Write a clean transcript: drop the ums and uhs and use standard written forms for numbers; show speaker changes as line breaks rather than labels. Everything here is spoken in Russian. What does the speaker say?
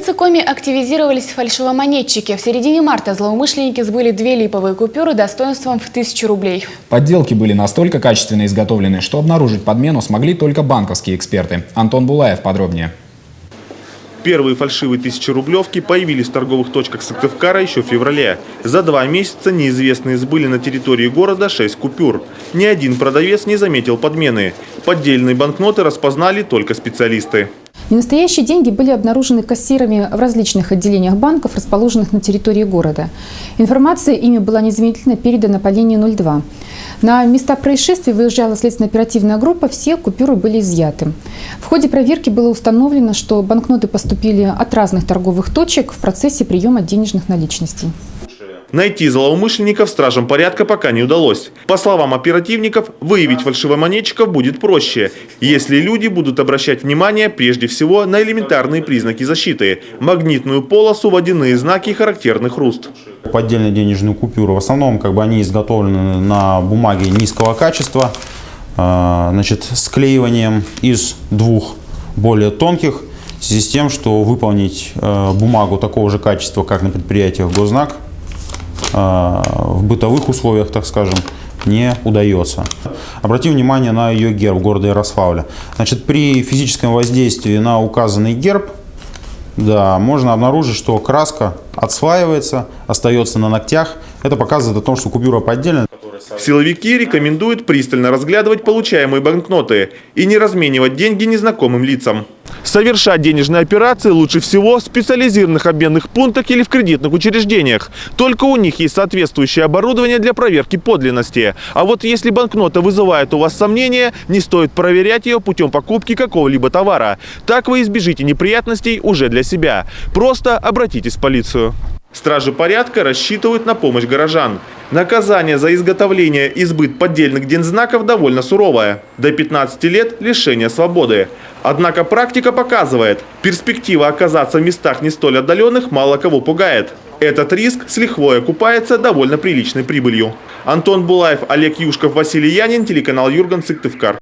Белцикоме активизировались фальшивомонетчики. В середине марта злоумышленники сбыли 2 липовые купюры достоинством в 1000 рублей.
Подделки были настолько качественно изготовлены, что обнаружить подмену смогли только банковские эксперты. Антон Булаев подробнее.
Первые фальшивые 1000-рублевки появились в торговых точках Сыктывкара еще в феврале. За 2 месяца неизвестные сбыли на территории города 6 купюр. Ни один продавец не заметил подмены. Поддельные банкноты распознали только специалисты.
Ненастоящие деньги были обнаружены кассирами в различных отделениях банков, расположенных на территории города. Информация ими была незамедлительно передана по линии 02. На места происшествия выезжала следственно-оперативная группа, все купюры были изъяты. В ходе проверки было установлено, что банкноты поступили от разных торговых точек в процессе приема денежных наличностей.
Найти злоумышленников стражам порядка пока не удалось. По словам оперативников, выявить фальшивомонетчиков будет проще, если люди будут обращать внимание прежде всего на элементарные признаки защиты – магнитную полосу, водяные знаки и характерный хруст.
Поддельные денежные купюры в основном они изготовлены на бумаге низкого качества, склеиванием из 2 более тонких, в связи с тем, что выполнить бумагу такого же качества, как на предприятиях Гознак, в бытовых условиях, так скажем, не удается. Обратим внимание на ее герб города Ярославля. При физическом воздействии на указанный герб, можно обнаружить, что краска отслаивается, остается на ногтях. Это показывает о том, что купюра поддельная.
Силовики рекомендуют пристально разглядывать получаемые банкноты и не разменивать деньги незнакомым лицам. Совершать денежные операции лучше всего в специализированных обменных пунктах или в кредитных учреждениях. Только у них есть соответствующее оборудование для проверки подлинности. А вот если банкнота вызывает у вас сомнения, не стоит проверять ее путем покупки какого-либо товара. Так вы избежите неприятностей уже для себя. Просто обратитесь в полицию. Стражи порядка рассчитывают на помощь горожан. Наказание за изготовление и сбыт поддельных дензнаков довольно суровое – до 15 лет лишения свободы. Однако практика показывает, перспектива оказаться в местах не столь отдаленных мало кого пугает. Этот риск с лихвой окупается довольно приличной прибылью. Антон Булаев, Олег Юшков, Василий Янин, телеканал Юрган, Сыктывкар.